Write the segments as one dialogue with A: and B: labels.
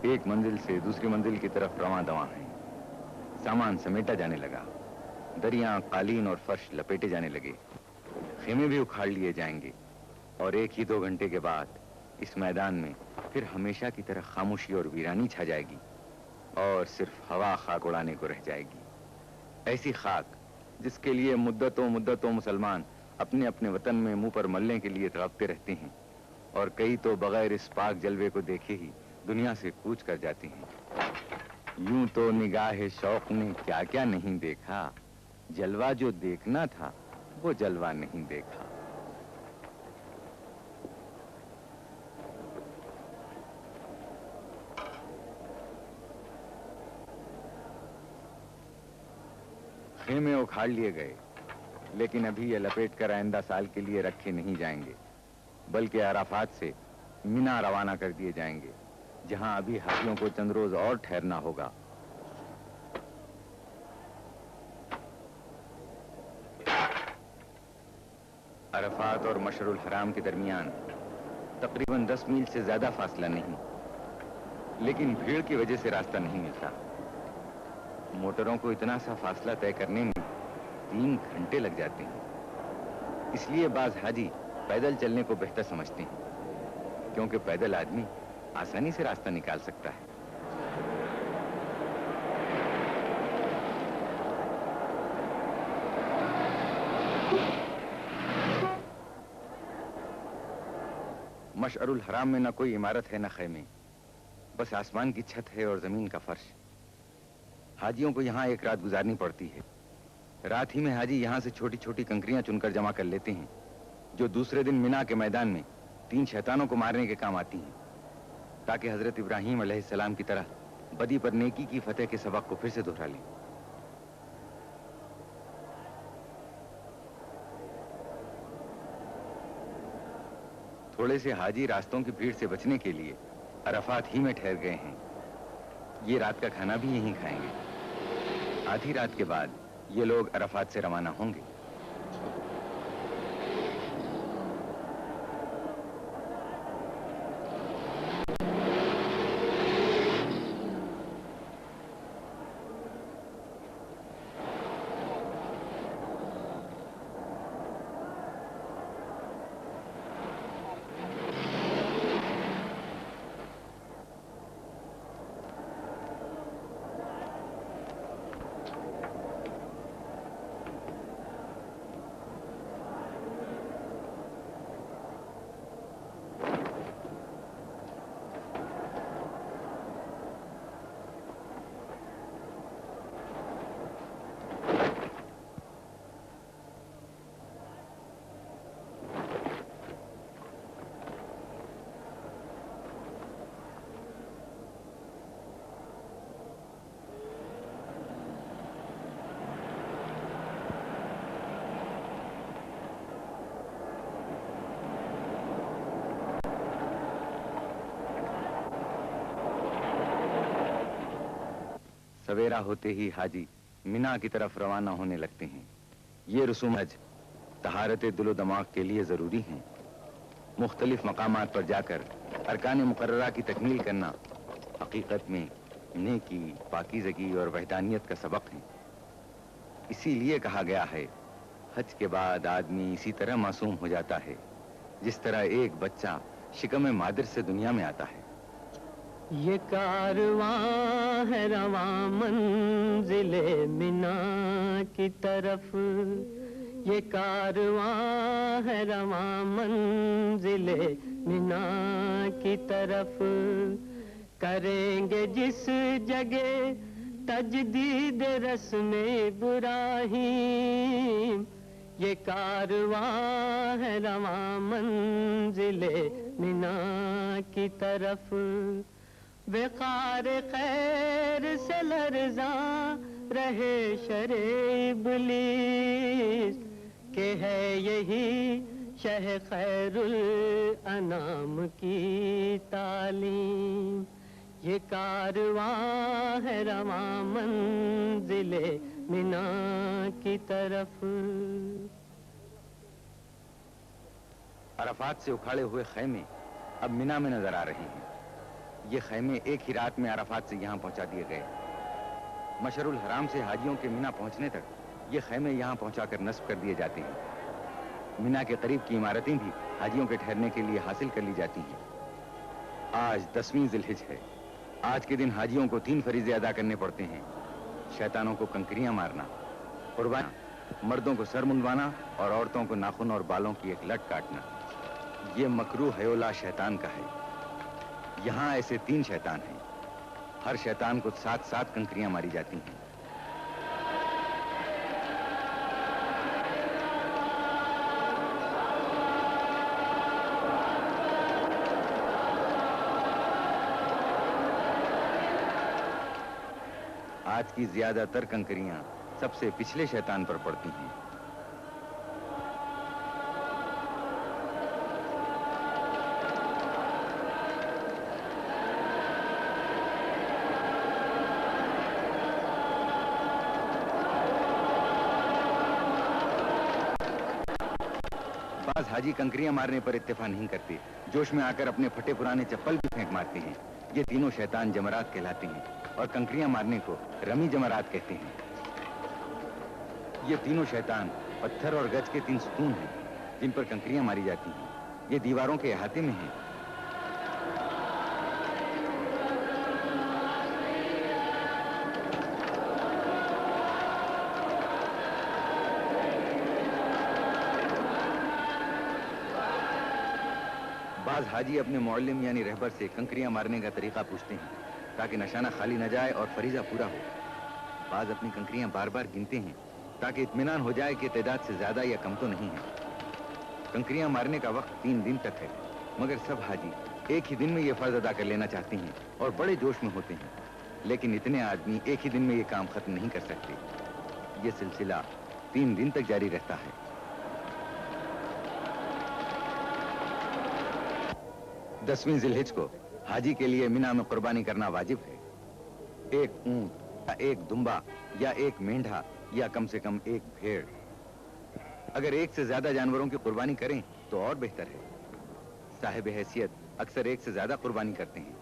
A: ایک منزل سے دوسری منزل کی طرف رواں دواں ہیں۔ سامان سمیٹا جانے لگا، دریاں، قالین اور فرش لپیٹے جانے لگے، خیمے بھی اکھاڑ لیے جائیں گے، اور 1-2 گھنٹے کے بعد اس میدان میں پھر ہمیشہ کی طرح خاموشی اور ویرانی چھا جائے گی، اور صرف ہوا خاک اڑانے کو رہ جائے گی۔ ایسی خاک جس کے لیے مدتوں مسلمان اپنے اپنے وطن میں منہ پر ملنے کے لیے تڑپتے رہتے ہیں، اور کئی تو بغیر اس پاک جلوے کو دیکھے ہی دنیا سے کوچ کر جاتے ہیں۔ یوں تو نگاہ شوق نے کیا کیا نہیں دیکھا، جلوہ جو دیکھنا تھا وہ جلوہ نہیں دیکھا۔ خیمے اکھاڑ لیے گئے، لیکن ابھی یہ لپیٹ کر آئندہ سال کے لیے رکھے نہیں جائیں گے، بلکہ عرفات سے مینا روانہ کر دیے جائیں گے، جہاں ابھی حاجیوں کو چند روز اور ٹھہرنا ہوگا۔ عرفات اور مشعر الحرام کے درمیان تقریباً 10 میل سے زیادہ فاصلہ نہیں، لیکن بھیڑ کی وجہ سے راستہ نہیں ملتا۔ موٹروں کو اتنا سا فاصلہ طے کرنے میں 3 گھنٹے لگ جاتے ہیں۔ اس لیے بعض حاجی پیدل چلنے کو بہتر سمجھتے ہیں، کیونکہ پیدل آدمی آسانی سے راستہ نکال سکتا ہے۔ مشعر الحرام میں نہ کوئی عمارت ہے نہ خیمے، بس آسمان کی چھت ہے اور زمین کا فرش۔ حاجیوں کو یہاں ایک رات گزارنی پڑتی ہے۔ رات ہی میں حاجی یہاں سے چھوٹی چھوٹی کنکریاں چن کر جمع کر لیتے ہیں، جو دوسرے دن مینا کے میدان میں 3 شیطانوں کو مارنے کے کام آتی ہیں، تاکہ حضرت ابراہیم علیہ السلام کی طرح بدی پر نیکی کی فتح کے سبق کو پھر سے دہرا لیں۔ تھوڑے سے حاجی راستوں کی بھیڑ سے بچنے کے لیے عرفات ہی میں ٹھہر گئے ہیں۔ یہ رات کا کھانا بھی یہیں کھائیں گے۔ آدھی رات کے بعد یہ لوگ عرفات سے روانہ ہوں گے۔ سویرا ہوتے ہی حاجی مینا کی طرف روانہ ہونے لگتے ہیں۔ یہ رسوم حج طہارت دل و دماغ کے لیے ضروری ہیں۔ مختلف مقامات پر جا کر ارکان مقررہ کی تکمیل کرنا حقیقت میں نیکی، پاکیزگی اور وحدانیت کا سبق ہے۔ اسی لیے کہا گیا ہے، حج کے بعد آدمی اسی طرح معصوم ہو جاتا ہے جس طرح ایک بچہ شکم مادر سے دنیا میں آتا ہے۔
B: یہ کارواں ہے رواں منزل مینا کی طرف، یہ کارواں ہے رواں منزل مینا کی طرف، کریں گے جس جگہ تجدید رسم ابراہیم، یہ کارواں ہے رواں منزل مینا کی طرف، وقار خیر سے لرزاں رہے شر ابلیس، کہ ہے یہی شہ خیر الانام کی تعلیم، یہ کارواں ہے رواں منزل مینا کی طرف۔
A: عرفات سے اکھاڑے ہوئے خیمے اب مینا میں نظر آ رہے ہیں۔ یہ خیمے ایک ہی رات میں عرفات سے یہاں پہنچا دیے گئے۔ مشعر الحرام سے حاجیوں کے مینا پہنچنے تک یہ خیمے یہاں پہنچا کر نصب کر دیے جاتے ہیں۔ مینا کے قریب کی عمارتیں بھی حاجیوں کے ٹھہرنے کے لیے حاصل کر لی جاتی ہیں۔ آج 10ویں ذی الحجہ ہے۔ آج کے دن حاجیوں کو 3 فریضے ادا کرنے پڑتے ہیں: شیطانوں کو کنکریاں مارنا، قربانی، مردوں کو سر منڈوانا اور عورتوں کو ناخن اور بالوں کی ایک لٹ کاٹنا۔ یہ مکروہ حیولہ شیطان کا ہے۔ یہاں ایسے 3 شیطان ہیں۔ ہر شیطان کو 7 کنکریاں ماری جاتی ہیں۔ آج کی زیادہ تر کنکریاں سب سے پچھلے شیطان پر پڑتی ہیں۔ بعض حاجی کنکریاں مارنے پر اتفاق نہیں کرتے، جوش میں آ کر اپنے پھٹے پرانے چپل بھی پھینک مارتے ہیں۔ یہ تینوں شیطان جمرات کہلاتے ہیں اور کنکریاں مارنے کو رمی جمرات کہتے ہیں۔ یہ تینوں شیطان پتھر اور گچ کے 3 ستون ہیں جن پر کنکریاں ماری جاتی ہیں۔ یہ دیواروں کے احاطے میں ہیں۔ بعض حاجی اپنے معلم یعنی رہبر سے کنکریاں مارنے کا طریقہ پوچھتے ہیں تاکہ نشانہ خالی نہ جائے اور فریضہ پورا ہو۔ بعض اپنی کنکریاں بار بار گنتے ہیں تاکہ اطمینان ہو جائے کہ تعداد سے زیادہ یا کم تو نہیں ہے۔ کنکریاں مارنے کا وقت 3 دن تک ہے، مگر سب حاجی ایک ہی دن میں یہ فرض ادا کر لینا چاہتے ہیں اور بڑے جوش میں ہوتے ہیں، لیکن اتنے آدمی ایک ہی دن میں یہ کام ختم نہیں کر سکتے۔ یہ سلسلہ 3 دن تک جاری رہتا ہے۔ 10ویں ذی الحجہ کو حاجی کے لیے مینا میں قربانی کرنا واجب ہے۔ ایک اونٹ یا ایک دمبا یا ایک مینڈھا یا کم سے کم ایک بھیڑ۔ اگر ایک سے زیادہ جانوروں کی قربانی کریں تو اور بہتر ہے۔ صاحب حیثیت اکثر ایک سے زیادہ قربانی کرتے ہیں۔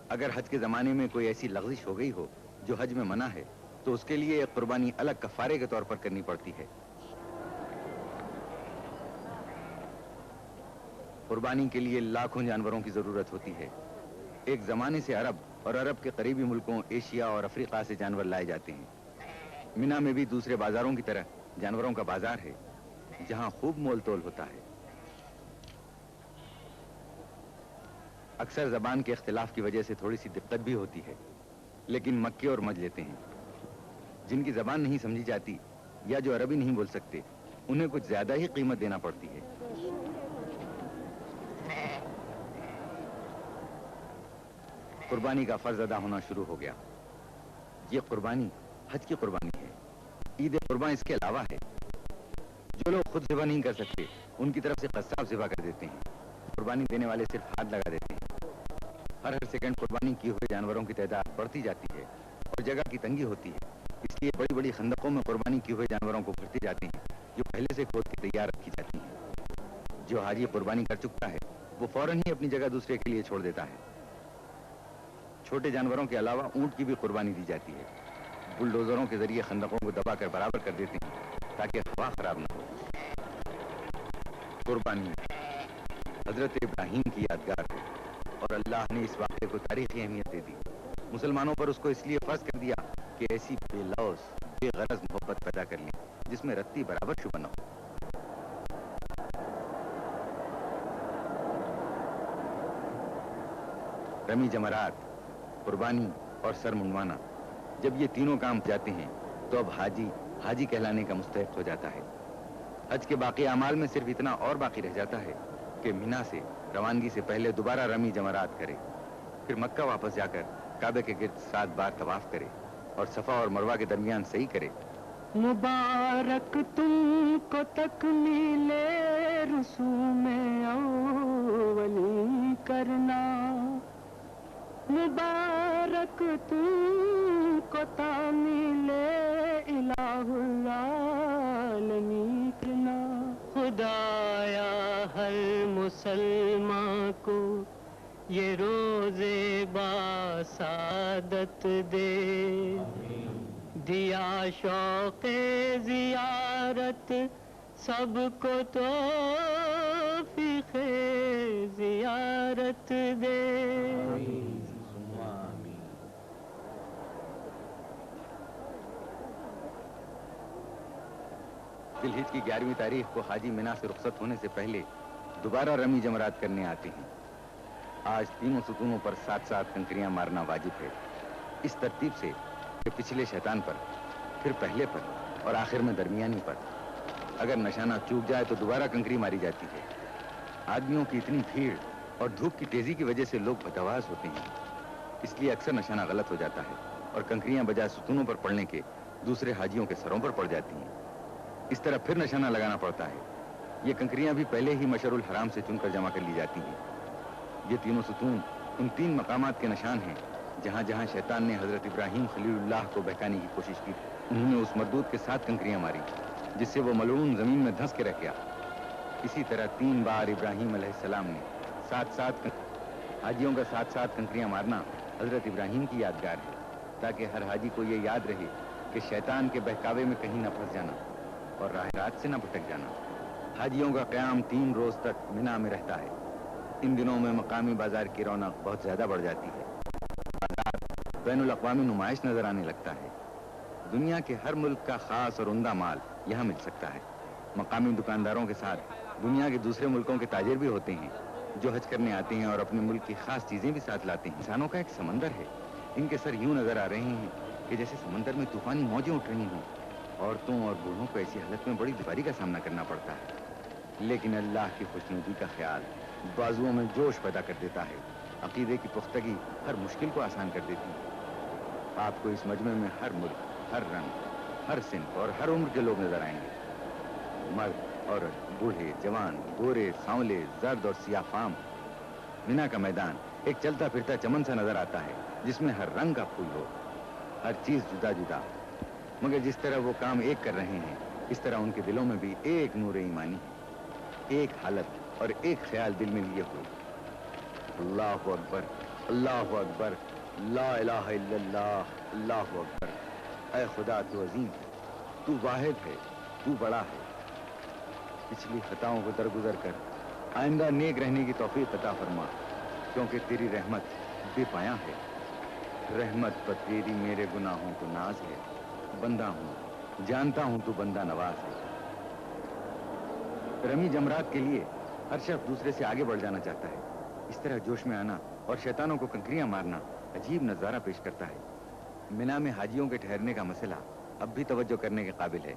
A: اگر حج کے زمانے میں کوئی ایسی لغزش ہو گئی ہو جو حج میں منع ہے تو اس کے لیے ایک قربانی الگ کفارے کے طور پر کرنی پڑتی ہے۔ قربانی کے لیے لاکھوں جانوروں کی ضرورت ہوتی ہے۔ ایک زمانے سے عرب اور عرب کے قریبی ملکوں ایشیا اور افریقہ سے جانور لائے جاتے ہیں۔ مینا میں بھی دوسرے بازاروں کی طرح جانوروں کا بازار ہے جہاں خوب مول تول ہوتا ہے۔ اکثر زبان کے اختلاف کی وجہ سے تھوڑی سی دقت بھی ہوتی ہے، لیکن مکے اور مج لیتے ہیں۔ جن کی زبان نہیں سمجھی جاتی یا جو عربی نہیں بول سکتے انہیں کچھ زیادہ ہی قیمت دینا پڑتی ہے۔ قربانی کا فرض ادا ہونا شروع ہو گیا۔ یہ قربانی حج کی قربانی ہے۔ عید قربان اس کے علاوہ ہے۔ جو لوگ خود ذبح نہیں کر سکتے ان کی طرف سے قصاب ذبح کر دیتے ہیں۔ قربانی دینے والے صرف ہاتھ لگا دیتے ہیں۔ ہر سیکنڈ قربانی کیے ہوئے جانوروں کی تعداد بڑھتی جاتی ہے اور جگہ کی تنگی ہوتی ہے، اس لیے بڑی بڑی خندقوں میں قربانی کیے ہوئے جانوروں کو بھرتے جاتے ہیں جو پہلے سے کھود کے تیار رکھی جاتی ہیں۔ جو حاجی قربانی کر چکا ہے وہ فوراً ہی اپنی جگہ دوسرے کے لیے چھوڑ دیتا ہے۔ چھوٹے جانوروں کے علاوہ اونٹ کی بھی قربانی دی جاتی ہے۔ بلڈوزروں کے ذریعے خندقوں کو دبا کر برابر کر دیتے ہیں تاکہ ہوا خراب نہ ہو۔ قربانی حضرت ابراہیم کی یادگار ہے اور اللہ نے اس واقعے کو تاریخی اہمیت دے دی۔ مسلمانوں پر اس کو اس لیے فرض کر دیا کہ ایسی بے لوث بے غرض محبت پیدا کر لیں جس میں رتی برابر شبہ نہ ہو۔ رمی جمرات، قربانی اور سر منڈوانا، جب یہ تینوں کام جاتے ہیں تو اب حاجی کہلانے کا مستحق ہو جاتا ہے۔ حج کے باقی اعمال میں صرف اتنا اور باقی رہ جاتا ہے کہ مینا سے روانگی سے پہلے دوبارہ رمی جمرات کرے، پھر مکہ واپس جا کر کعبے کے گرد 7 بار طواف کرے اور صفا اور مروہ کے درمیان سعی کرے۔
B: مبارک تم کو تکمیل رسوم اولی کرنا، مبارک تم کو تعمیل الہ العالمین کرنا۔ خدایا ہر مسلمان کو یہ روزے باسعادت دے، دیا شوق زیارت سب کو توفیق زیارت دے۔
A: ذی الحج کی 11ویں تاریخ کو حاجی منا سے رخصت ہونے سے پہلے دوبارہ رمی جمرات کرنے آتے ہیں۔ آج تینوں ستونوں پر 7 کنکریاں مارنا واجب ہے، اس ترتیب سے کہ پچھلے شیطان پر، پھر پہلے پر اور آخر میں درمیانی پر۔ اگر نشانہ چوک جائے تو دوبارہ کنکری ماری جاتی ہے۔ آدمیوں کی اتنی بھیڑ اور دھوپ کی تیزی کی وجہ سے لوگ بتواز ہوتے ہیں، اس لیے اکثر نشانہ غلط ہو جاتا ہے اور کنکریاں بجائے ستونوں پر پڑنے کے دوسرے حاجیوں کے سروں پر پڑ جاتی ہیں۔ اس طرح پھر نشانہ لگانا پڑتا ہے۔ یہ کنکریاں بھی پہلے ہی مشعر الحرام سے چن کر جمع کر لی جاتی ہیں۔ یہ تینوں ستون ان 3 مقامات کے نشان ہیں جہاں جہاں شیطان نے حضرت ابراہیم خلیل اللہ کو بہکانے کی کوشش کی۔ انہوں نے اس مردود کے 7 کنکریاں ماری جس سے وہ ملعون زمین میں دھنس کے رہ گیا۔ اسی طرح 3 بار ابراہیم علیہ السلام نے 7 حاجیوں کا 7 کنکریاں مارنا حضرت ابراہیم کی یادگار ہے، تاکہ ہر حاجی کو یہ یاد رہے کہ شیطان کے بہکاوے میں کہیں نہ پھنس جانا اور راہ رات سے نہ بھٹک جانا۔ حاجیوں کا قیام 3 روز تک منا میں رہتا ہے۔ ان دنوں میں مقامی بازار کی رونق بہت زیادہ بڑھ جاتی ہے۔ بازار بین الاقوامی نمائش نظر آنے لگتا ہے۔ دنیا کے ہر ملک کا خاص اور عمدہ مال یہاں مل سکتا ہے۔ مقامی دکانداروں کے ساتھ دنیا کے دوسرے ملکوں کے تاجر بھی ہوتے ہیں جو حج کرنے آتے ہیں اور اپنے ملک کی خاص چیزیں بھی ساتھ لاتے ہیں۔ انسانوں کا ایک سمندر ہے، ان کے سر یوں نظر آ رہے ہیں کہ جیسے سمندر میں طوفانی موجیں اٹھ رہی ہوں۔ عورتوں اور بوڑھوں کو ایسی حالت میں بڑی دشواری کا سامنا کرنا پڑتا ہے، لیکن اللہ کی خوشنودی کا خیال بازوؤں میں جوش پیدا کر دیتا ہے۔ عقیدے کی پختگی ہر مشکل کو آسان کر دیتی ہے۔ آپ کو اس مجمع میں ہر ملک، ہر رنگ، ہر صنف اور ہر عمر کے لوگ نظر آئیں گے۔ مرد، عورت، بوڑھے، جوان، گورے، سانولے، زرد اور سیاہ فام۔ منا کا میدان ایک چلتا پھرتا چمن سا نظر آتا ہے جس میں ہر رنگ کا پھول ہو، ہر چیز جدا جدا، مگر جس طرح وہ کام ایک کر رہے ہیں اس طرح ان کے دلوں میں بھی ایک نور ایمانی ہے، ایک حالت اور ایک خیال دل میں لیے ہوئے۔ اللہ اکبر، اللہ اکبر، لا الہ الا اللہ، اللہ اکبر۔ اے خدا تو عظیم ہے، تو واحد ہے، تو بڑا ہے۔ پچھلی خطاؤں کو درگزر کر آئندہ نیک رہنے کی توفیق عطا فرما، کیونکہ تیری رحمت بے پایاں ہے۔ رحمت پر تیری میرے گناہوں کو ناز ہے، بندہ ہوں جانتا ہوں تو بندہ نواز ہے۔ رمی جمرات کے لیے ہر شخص دوسرے سے آگے بڑھ جانا چاہتا ہے۔ اس طرح جوش میں آنا اور شیطانوں کو کنکریاں مارنا عجیب نظارہ پیش کرتا ہے۔ منا میں حاجیوں کے ٹھہرنے کا مسئلہ اب بھی توجہ کرنے کے قابل ہے۔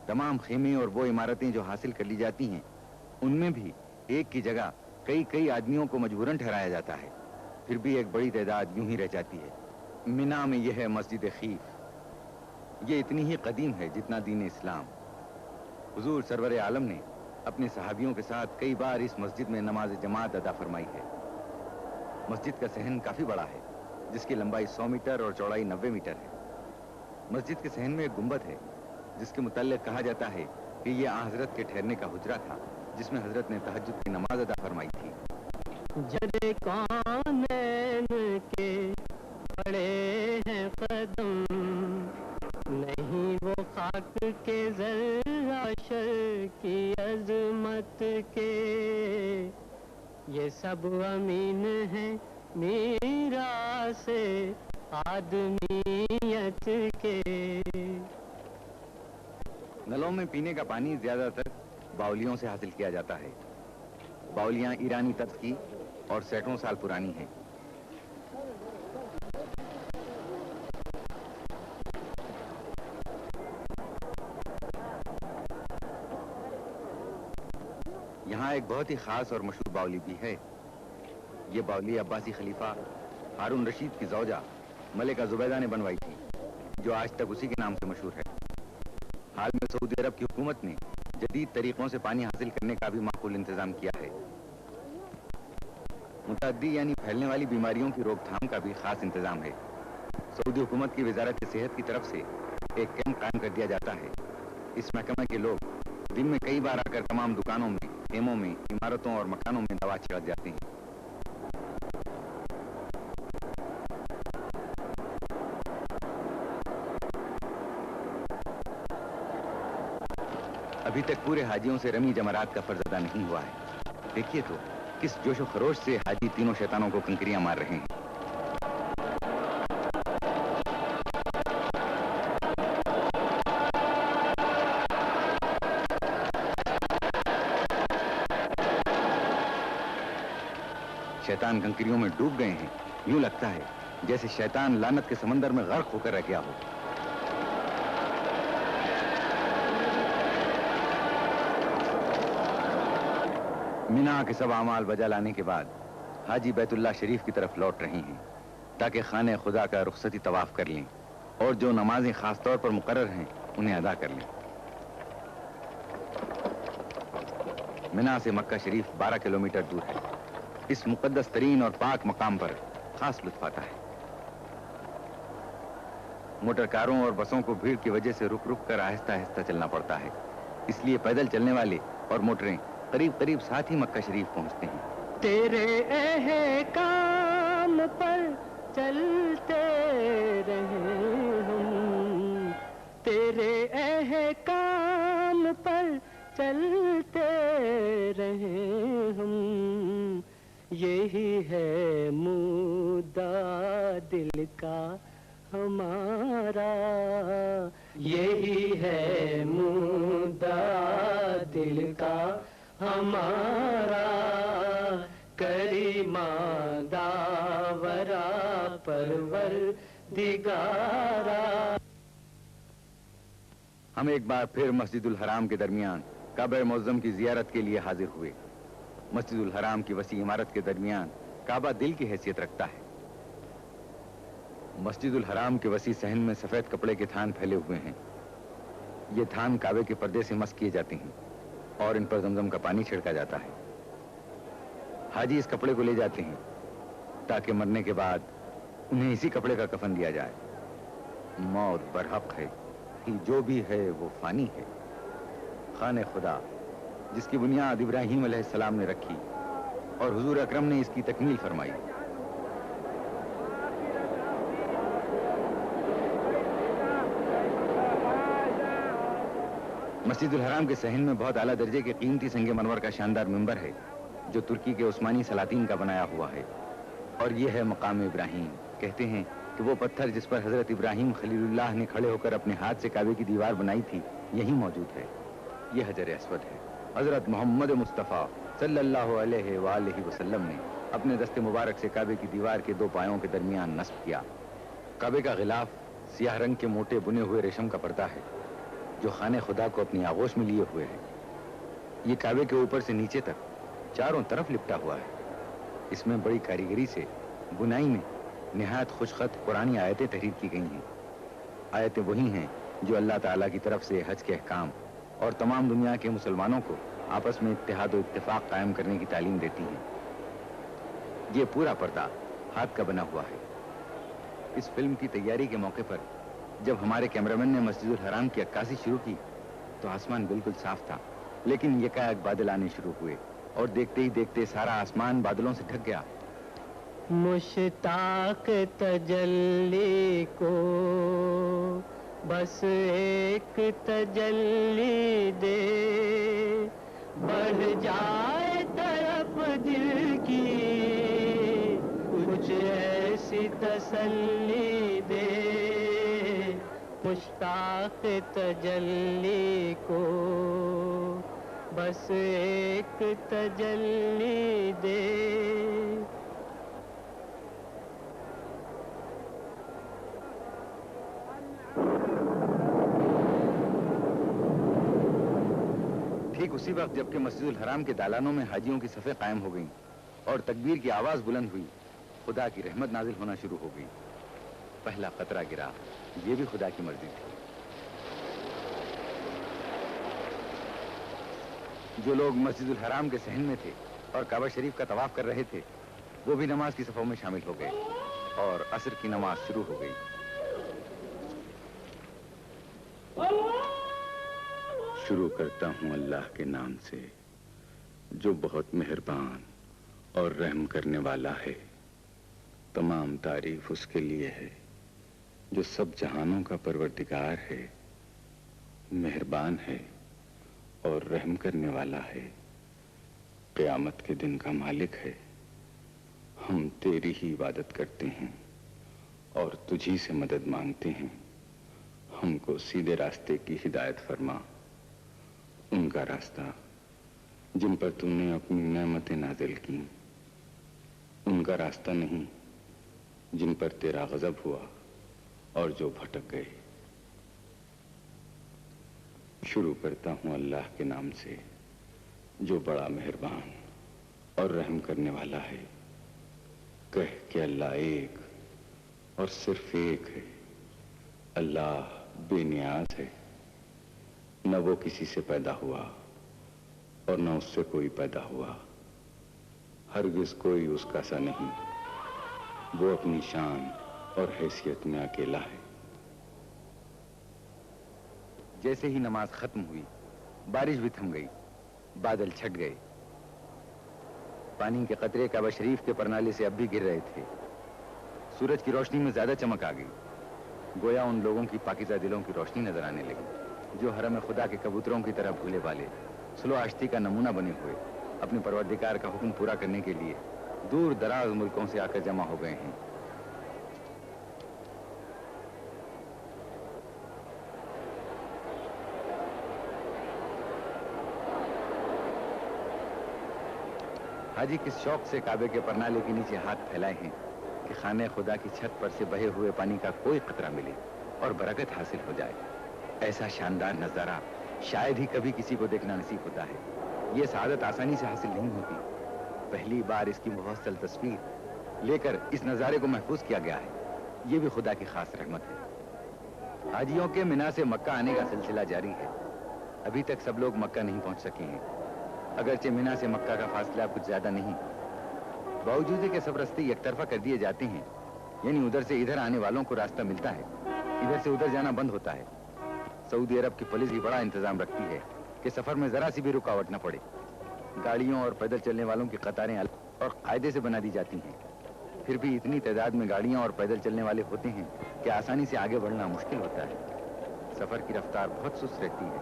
A: تمام خیمے اور وہ عمارتیں جو حاصل کر لی جاتی ہیں ان میں بھی ایک کی جگہ کئی آدمیوں کو مجبوراً ٹھہرایا جاتا ہے، پھر بھی ایک بڑی تعداد یوں ہی رہ جاتی ہے۔ منا میں یہ ہے مسجد خیف، یہ اتنی ہی قدیم ہے جتنا دین اسلام۔ حضور سرور عالم نے اپنے صحابیوں کے ساتھ کئی بار اس مسجد میں نماز جماعت ادا فرمائی ہے۔ مسجد کا صحن کافی بڑا ہے جس کی لمبائی 100 میٹر اور چوڑائی 90 میٹر ہے۔ مسجد کے صحن میں ایک گنبد ہے جس کے متعلق کہا جاتا ہے کہ یہ آن حضرت کے ٹھہرنے کا حجرہ تھا جس میں حضرت نے تہجد کی نماز ادا فرمائی تھی۔
B: جڑے کونین کے بڑے ہیں قدم، نہیں وہ خاک کے ذرہ شر کی عظمت کے، یہ سب امین ہیں میراث آدمیت کے۔
A: نلوں میں پینے کا پانی زیادہ تر باولیوں سے حاصل کیا جاتا ہے۔ باولیاں ایرانی طرز کی اور سینکڑوں سال پرانی ہیں۔ یہاں ایک بہت ہی خاص اور مشہور باولی بھی ہے۔ یہ باولی عباسی خلیفہ ہارون رشید کی زوجہ ملکہ زبیدہ نے بنوائی تھی، جو آج تک اسی کے نام سے مشہور ہے۔ حال میں سعودی عرب کی حکومت نے جدید طریقوں سے پانی حاصل کرنے کا بھی معقول انتظام کیا ہے۔ متعدی یعنی پھیلنے والی بیماریوں کی روک تھام کا بھی خاص انتظام ہے۔ سعودی حکومت کی وزارت صحت کی طرف سے ایک کیمپ قائم کر دیا جاتا ہے۔ اس محکمہ کے لوگ دن میں کئی بار آ کر تمام دکانوں میں، خیموں میں، عمارتوں اور مکانوں میں دوا چھڑک جاتے ہیں۔ ابھی تک پورے حاجیوں سے رمی جمرات کا فرض ادا نہیں ہوا ہے. دیکھیے تو کس جوش و خروش سے حاجی تینوں شیطانوں کو کنکریاں مار رہے ہیں. شیطان کنکریوں میں ڈوب گئے ہیں. یوں لگتا ہے جیسے شیطان لعنت کے سمندر میں غرق ہو کر رہ گیا ہو. مینا کے سب اعمال بجا لانے کے بعد حاجی بیت اللہ شریف کی طرف لوٹ رہے ہیں تاکہ خانہ خدا کا رخصتی طواف کر لیں اور جو نمازیں خاص طور پر مقرر ہیں انہیں ادا کر لیں. مینا سے مکہ شریف 12 کلومیٹر دور ہے. اس مقدس ترین اور پاک مقام پر خاص لطف آتا ہے. موٹر کاروں اور بسوں کو بھیڑ کی وجہ سے رک رک کر آہستہ آہستہ چلنا پڑتا ہے. اس لیے پیدل چلنے والے اور موٹریں قریب قریب ساتھ ہی مکہ شریف پہنچتے ہیں.
B: تیرے احکام پر چلتے رہے ہم، تیرے احکام پر چلتے رہے ہم، یہی ہے مدعا دل کا ہمارا، یہی ہے مدعا دل کا ہمارا، کریمہ داورا پروردگارا.
A: ہم ایک بار پھر مسجد الحرام کے درمیان کعبہ معظم کی زیارت کے لیے حاضر ہوئے. مسجد الحرام کی وسیع عمارت کے درمیان کعبہ دل کی حیثیت رکھتا ہے. مسجد الحرام کے وسیع صحن میں سفید کپڑے کے تھان پھیلے ہوئے ہیں. یہ تھان کعبے کے پردے سے مس کیے جاتے ہیں اور ان پر زمزم کا پانی چھڑکا جاتا ہے. حاجی اس کپڑے کو لے جاتے ہیں تاکہ مرنے کے بعد انہیں اسی کپڑے کا کفن دیا جائے. موت برحق ہے کہ جو بھی ہے وہ فانی ہے. خانہ خدا جس کی بنیاد ابراہیم علیہ السلام نے رکھی اور حضور اکرم نے اس کی تکمیل فرمائی. مسجد الحرام کے صحن میں بہت اعلیٰ درجے کے قیمتی سنگ مرمر کا شاندار منبر ہے جو ترکی کے عثمانی سلاطین کا بنایا ہوا ہے. اور یہ ہے مقام ابراہیم. کہتے ہیں کہ وہ پتھر جس پر حضرت ابراہیم خلیل اللہ نے کھڑے ہو کر اپنے ہاتھ سے کعبے کی دیوار بنائی تھی یہی موجود ہے. یہ حجر اسود ہے. حضرت محمد مصطفیٰ صلی اللہ علیہ وآلہ وسلم نے اپنے دست مبارک سے کعبے کی دیوار کے 2 پایوں کے درمیان نصب کیا. کعبے کا غلاف سیاہ رنگ کے موٹے بنے ہوئے ریشم کا پردہ ہے جو خانہ خدا کو اپنی آغوش میں لیے ہوئے ہے. یہ کعبے کے اوپر سے نیچے تک چاروں طرف لپٹا ہوا ہے. اس میں بڑی کاریگری سے بنائی میں نہایت خوشخط قرآنی آیتیں تحریر کی گئی ہیں. آیتیں وہی ہیں جو اللہ تعالیٰ کی طرف سے حج کے احکام اور تمام دنیا کے مسلمانوں کو آپس میں اتحاد و اتفاق قائم کرنے کی تعلیم دیتی ہیں. یہ پورا پردہ ہاتھ کا بنا ہوا ہے. اس فلم کی تیاری کے موقع پر جب ہمارے کیمرامین نے مسجد الحرام کی عکاسی شروع کی تو آسمان بالکل صاف تھا، لیکن یکایک بادل آنے شروع ہوئے اور دیکھتے ہی دیکھتے سارا آسمان بادلوں سے ڈھک گیا.
B: مشتاق تجلی کو بس ایک تجلی دے، بڑھ جائے طرف دل کی کچھ ایسی تسلی دے. مشتاق تجلی کو بس ایک تجلی دے.
A: ٹھیک اسی وقت جبکہ مسجد الحرام کے دالانوں میں حاجیوں کی صفیں قائم ہو گئیں اور تکبیر کی آواز بلند ہوئی، خدا کی رحمت نازل ہونا شروع ہو گئی. پہلا قطرہ گرا. یہ بھی خدا کی مرضی تھی. جو لوگ مسجد الحرام کے صحن میں تھے اور کعبہ شریف کا طواف کر رہے تھے وہ بھی نماز کی صفوں میں شامل ہو گئے اور عصر کی نماز شروع ہو گئی. شروع کرتا ہوں اللہ کے نام سے جو بہت مہربان اور رحم کرنے والا ہے. تمام تعریف اس کے لیے ہے جو سب جہانوں کا پروردگار ہے، مہربان ہے اور رحم کرنے والا ہے، قیامت کے دن کا مالک ہے۔ ہم تیری ہی عبادت کرتے ہیں اور تجھی سے مدد مانگتے ہیں۔ ہم کو سیدھے راستے کی ہدایت فرما، ان کا راستہ جن پر تم نے اپنی نعمتیں نازل کی، ان کا راستہ نہیں جن پر تیرا غضب ہوا اور جو بھٹک گئے۔ شروع کرتا ہوں اللہ کے نام سے جو بڑا مہربان اور رحم کرنے والا ہے۔ کہہ کہ اللہ ایک اور صرف ایک ہے۔ اللہ بے نیاز ہے، نہ وہ کسی سے پیدا ہوا اور نہ اس سے کوئی پیدا ہوا، ہرگز کوئی اس کا سا نہیں۔ وہ اپنی شان اور حیثیت میں اکیلا ہے۔ جیسے ہی نماز ختم ہوئی بارش بھی تھم گئی، بادل چھٹ گئے، پانی کے قطرے کعبہ شریف کے پرنالے سے اب بھی گر رہے تھے۔ سورج کی روشنی میں زیادہ چمک آ گئی، گویا ان لوگوں کی پاکیزہ دلوں کی روشنی نظر آنے لگی جو حرم خدا کے کبوتروں کی طرح بھولے والے، سلو آشتی کا نمونہ بنے ہوئے اپنے پروردگار کا حکم پورا کرنے کے لیے دور دراز ملکوں سے آ کر جمع ہو گئے ہیں۔ حاجی کس شوق سے کعبے کے پرنالے کے نیچے ہاتھ پھیلائے ہیں کہ خانہ خدا کی چھت پر سے بہے ہوئے پانی کا کوئی قطرہ ملے اور برکت حاصل ہو جائے۔ ایسا شاندار نظارہ شاید ہی کبھی کسی کو دیکھنا نصیب ہوتا ہے۔ یہ سعادت آسانی سے حاصل نہیں ہوتی۔ پہلی بار اس کی مفصل تصویر لے کر اس نظارے کو محفوظ کیا گیا ہے۔ یہ بھی خدا کی خاص رحمت ہے۔ حاجیوں کے منا سے مکہ آنے کا سلسلہ جاری ہے۔ ابھی تک سب لوگ مکہ نہیں پہنچ سکے ہیں، اگرچہ منا سے مکہ کا فاصلہ کچھ زیادہ نہیں، باوجود کہ سب راستے یک طرفہ کر دیے جاتے ہیں، یعنی ادھر سے ادھر آنے والوں کو راستہ ملتا ہے، ادھر سے ادھر جانا بند ہوتا ہے۔ سعودی عرب کی پولیس بھی بڑا انتظام رکھتی ہے کہ سفر میں ذرا سی بھی رکاوٹ نہ پڑے۔ گاڑیوں اور پیدل چلنے والوں کی قطاریں الگ اور قاعدے سے بنا دی جاتی ہیں، پھر بھی اتنی تعداد میں گاڑیاں اور پیدل چلنے والے ہوتے ہیں کہ آسانی سے آگے بڑھنا مشکل ہوتا ہے۔ سفر کی رفتار بہت سست رہتی ہے۔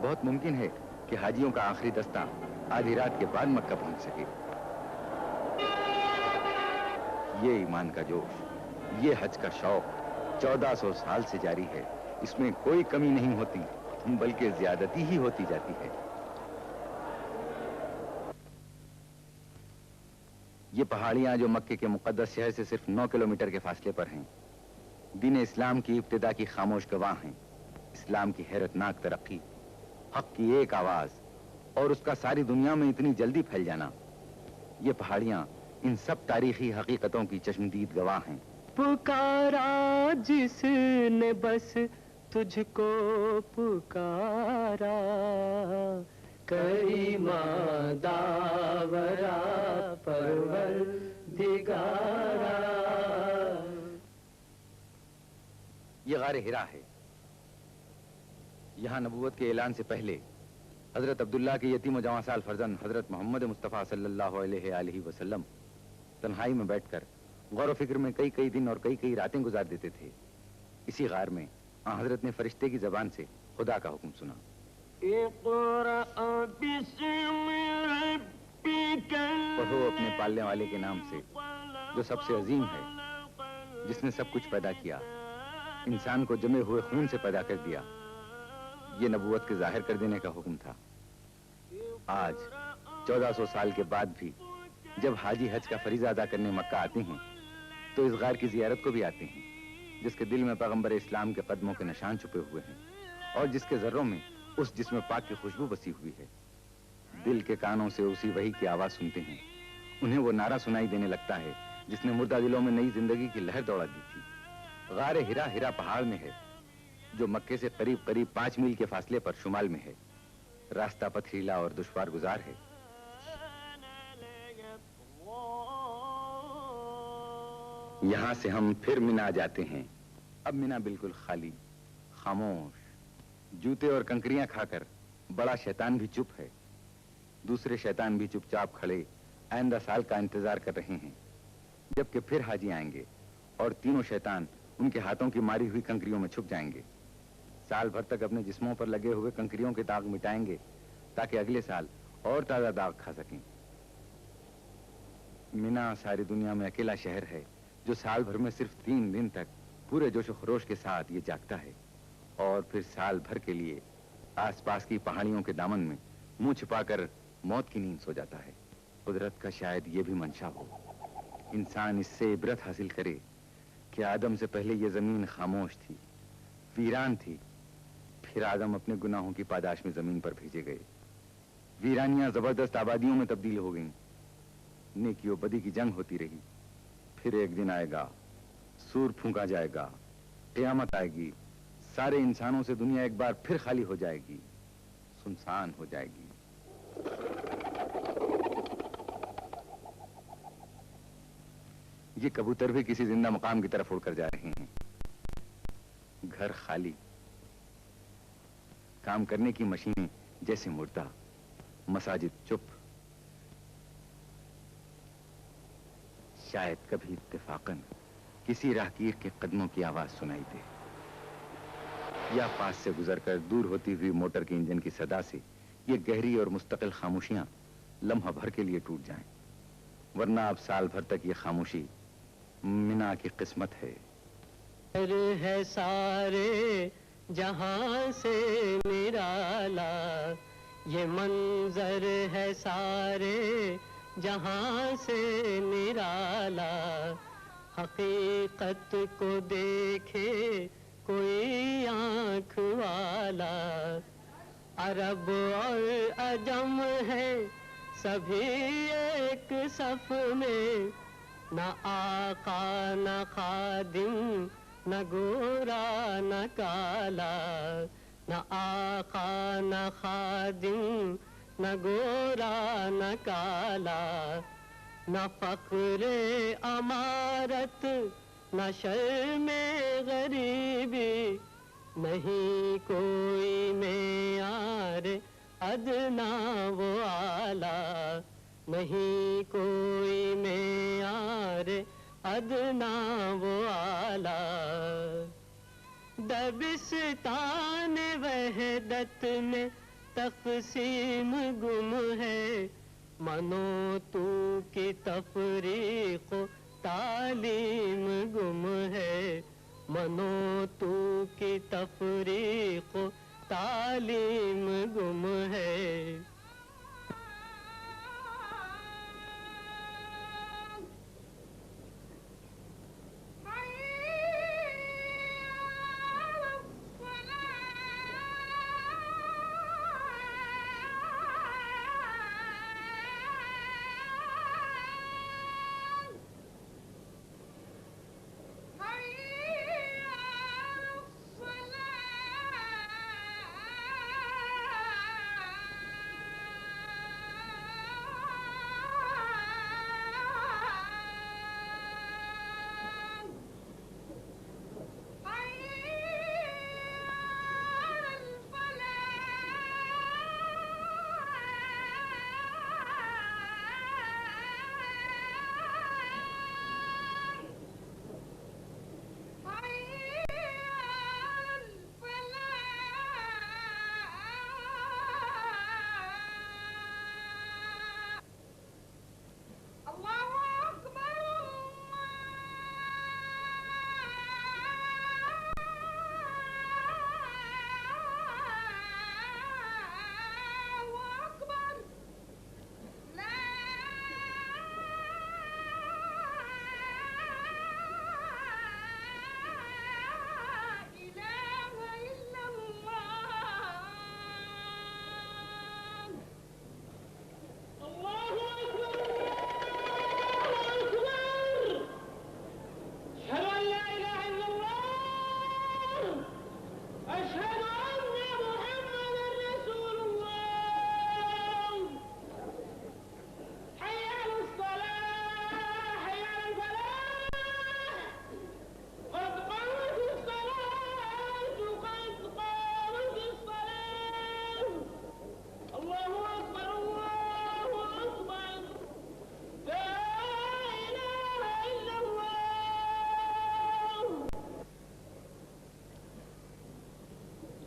A: بہت ممکن ہے کہ حاجیوں کا آخری دستہ آدھی رات کے بعد مکہ پہنچ سکے۔ یہ ایمان کا جوش، یہ حج کا شوق 1400 سال سے جاری ہے۔ اس میں کوئی کمی نہیں ہوتی بلکہ زیادتی ہی ہوتی جاتی ہے۔ یہ پہاڑیاں جو مکے کے مقدس شہر سے صرف 9 کلومیٹر کے فاصلے پر ہیں، دین اسلام کی ابتدا کی خاموش گواہ ہیں۔ اسلام کی حیرت ناک ترقی، حق کی ایک آواز اور اس کا ساری دنیا میں اتنی جلدی پھیل جانا، یہ پہاڑیاں ان سب تاریخی حقیقتوں کی چشمدید گواہ ہیں۔
B: پکارا جس نے بس تجھ کو پکارا، کریما داورا پروردگارا۔
A: یہ غار ہرا ہے۔ یہاں نبوت کے اعلان سے پہلے حضرت عبداللہ کے یتیم و جواں سال فرزند حضرت محمد مصطفیٰ صلی اللہ علیہ وآلہ وسلم تنہائی میں بیٹھ کر غور و فکر میں کئی دن اور کئی راتیں گزار دیتے تھے۔ اسی غار میں حضرت نے فرشتے کی زبان سے خدا کا حکم سنا۔ پڑھو اپنے پالنے والے کے نام سے جو سب سے عظیم ہے، جس نے سب کچھ پیدا کیا، انسان کو جمے ہوئے خون سے پیدا کر دیا۔ یہ نبوت کے ظاہر کر دینے کا حکم تھا۔ آج 1400 سال کے بعد بھی جب حاجی حج کا فریضہ ادا کرنے مکہ آتے ہیں تو اس غار کی زیارت کو بھی آتے ہیں، جس کے دل میں پیغمبر اسلام کے قدموں کے نشان چھپے ہوئے ہیں اور جس کے ذروں میں اس جسم پاک کی خوشبو بسی ہوئی ہے۔ دل کے کانوں سے اسی وحی کی آواز سنتے ہیں، انہیں وہ نعرہ سنائی دینے لگتا ہے جس نے مردہ دلوں میں نئی زندگی کی لہر دوڑا دی تھی۔ غار ہرا پہاڑ میں ہے جو مکے سے قریب 5 میل کے فاصلے پر شمال میں ہے۔ راستہ پتھریلا اور دشوار گزار ہے۔ یہاں سے ہم پھر منا جاتے ہیں۔ اب منا بالکل خالی، خاموش، جوتے اور کنکریاں کھا کر بڑا شیطان بھی چپ ہے۔ دوسرے شیطان بھی چپ چاپ کھڑے آئندہ سال کا انتظار کر رہے ہیں، جبکہ پھر حاجی آئیں گے اور تینوں شیطان ان کے ہاتھوں کی ماری ہوئی کنکریوں میں چھپ جائیں گے۔ سال بھر تک اپنے جسموں پر لگے ہوئے کنکریوں کے داغ مٹائیں گے تاکہ اگلے سال اور تازہ داغ کھا سکیں۔ مینا ساری دنیا میں اکیلا شہر ہے جو سال بھر میں صرف 3 دن تک پورے جوش و خروش کے ساتھ یہ جاگتا ہے اور پھر سال بھر کے لیے آس پاس کی پہاڑیوں کے دامن میں منہ چھپا کر موت کی نیند سو جاتا ہے۔ قدرت کا شاید یہ بھی منشا ہو، انسان اس سے عبرت حاصل کرے کہ آدم سے پہلے یہ زمین خاموش تھی، ویران تھی، پھر آدم اپنے گناہوں کی پاداش میں زمین پر بھیجے گئے۔ ویرانیاں زبردست آبادیوں میں تبدیل ہو گئیں، نیکی و بدی کی جنگ ہوتی رہی۔ پھر ایک دن آئے گا، سور پھونکا جائے گا، قیامت آئے گی، سارے انسانوں سے دنیا ایک بار پھر خالی ہو جائے گی، سنسان ہو جائے گی۔ یہ کبوتر بھی کسی زندہ مقام کی طرف اڑ کر جا رہے ہیں۔ گھر خالی، کام کرنے کی مشینیں جیسے مردہ، مساجد چپ۔ شاید کبھی اتفاقاً کسی راہگیر کے قدموں کی آواز سنائی دے، یا پاس سے گزر کر دور ہوتی ہوئی موٹر کے انجن کی صدا سے یہ گہری اور مستقل خاموشیاں لمحہ بھر کے لیے ٹوٹ جائیں، ورنہ اب سال بھر تک یہ خاموشی مینا کی قسمت ہے۔
B: ہے سارے جہاں سے نرالا، یہ منظر ہے سارے جہاں سے نرالا، حقیقت کو دیکھے کوئی آنکھ والا، عرب اور عجم ہے سبھی ایک صف میں، نہ آقا نہ خادم نہ گورا نہ کالا، نہ آقا نہ خادم نہ گورا نہ کالا، نہ فخر امارت نہ شرم غریبی، نہیں کوئی معیار ادنا و اعلیٰ، نہیں کوئی معیار ادنا و اعلیٰ۔ دبستان وحدت میں تقسیم گم ہے، منو تو کی تفریق و تعلیم گم ہے، منو تو کی تفریق و تعلیم گم ہے۔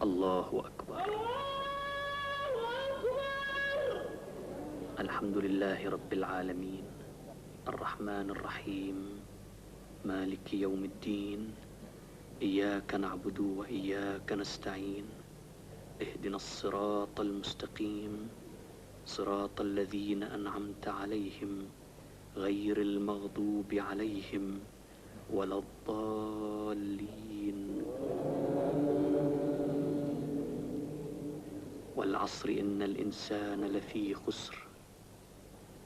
C: اللہ اکبر۔ الحمد لله رب العالمين الرحمن الرحيم مالك يوم الدين إياك نعبد وإياك نستعين اهدنا الصراط المستقيم صراط الذين أنعمت عليهم غير المغضوب عليهم ولا الضالين والعصر إن الإنسان لفي خسر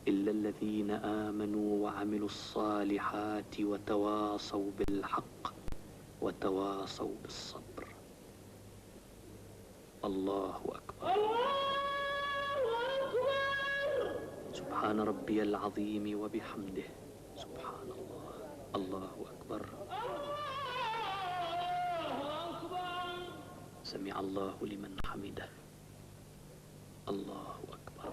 C: إلا الذين آمنوا وعملوا الصالحات وتواصوا بالحق وتواصوا بالصبر. الله أكبر. سبحان ربي العظيم وبحمده. سبحان الله. الله أكبر. سمع الله لمن حمده. الله أكبر.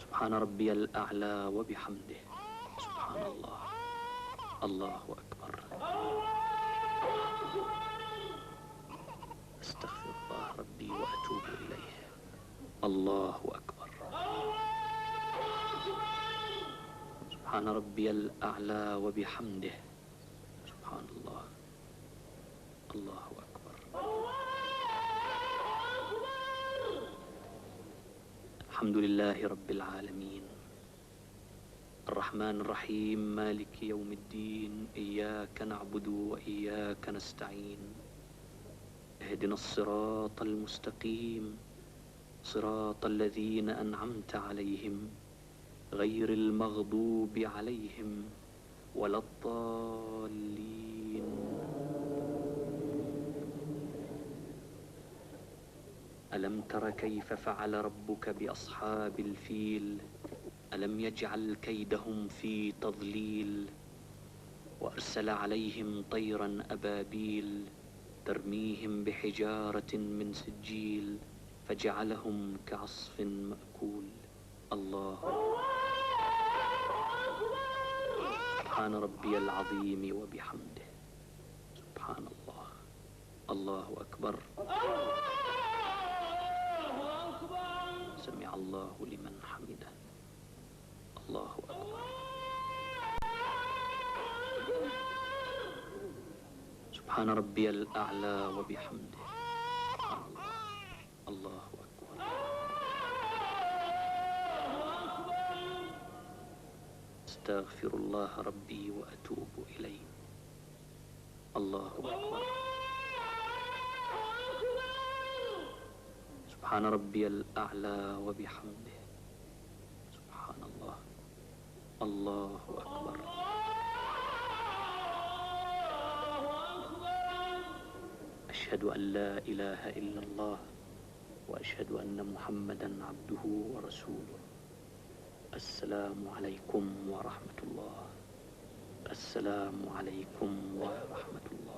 C: سبحان ربي الأعلى وبحمده. سبحان الله. الله أكبر. أستغفر الله ربي وأتوب إليه. الله أكبر. سبحان ربي الأعلى وبحمده. سبحان الله. الله أكبر. الحمد لله رب العالمين الرحمن الرحيم مالك يوم الدين إياك نعبد وإياك نستعين اهدنا الصراط المستقيم صراط الذين أنعمت عليهم غير المغضوب عليهم ولا الضالين. ألم تر كيف فعل ربك بأصحاب الفيل ألم يجعل كيدهم في تضليل وأرسل عليهم طيرا أبابيل ترميهم بحجارة من سجيل فجعلهم كعصف مأكول. الله سبحان ربي العظيم وبحمده. سبحان الله. الله أكبر. سمع الله لمن حمده. الله أكبر. سبحان ربي الأعلى وبحمده. سبحان الله. الله أكبر. أستغفر الله ربي وأتوب إليه. الله أكبر. سبحان ربي الأعلى وبحمده. سبحان الله. الله أكبر. أشهد أن لا إله إلا الله وأشهد أن محمدا عبده ورسوله. السلام عليكم ورحمة الله. السلام عليكم ورحمة الله.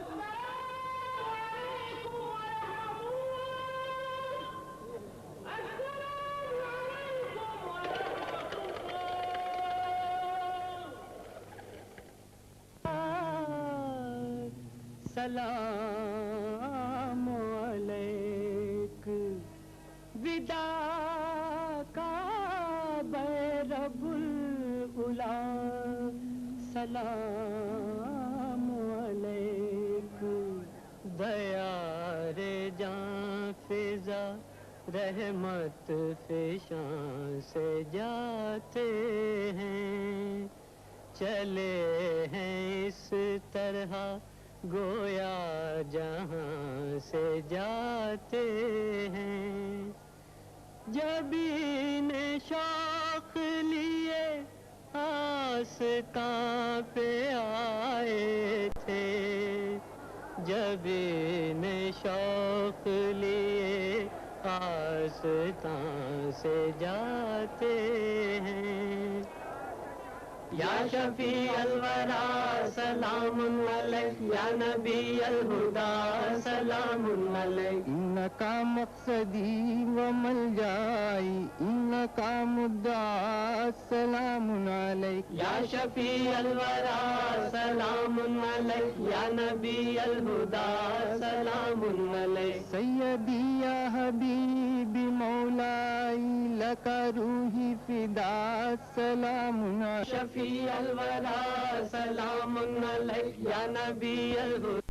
B: سلام علیک ودا کا رب العلا. سلام علیک دیار جاں فضا رحمت فشاں سے جاتے ہیں چلے ہیں اس طرح گویا جہاں سے جاتے ہیں. جبین شوق لیے آستاں پہ آئے تھے. جبین شوق لیے آستاں سے جاتے ہیں. یا شفیع الورا سلام علیک، یا نبی الہدا سلام علیک،
D: انکا مقصدی و ملجائی، انکا مدعا سلام علیک،
B: یا شفیع الورا سلام علیک، یا نبی الہدا سلام علیک،
D: سیدی یا حبیبی مولائی لکا روحی فدا سلام علیک،
B: شفیع الورا سلام علیک، یا نبی الہدا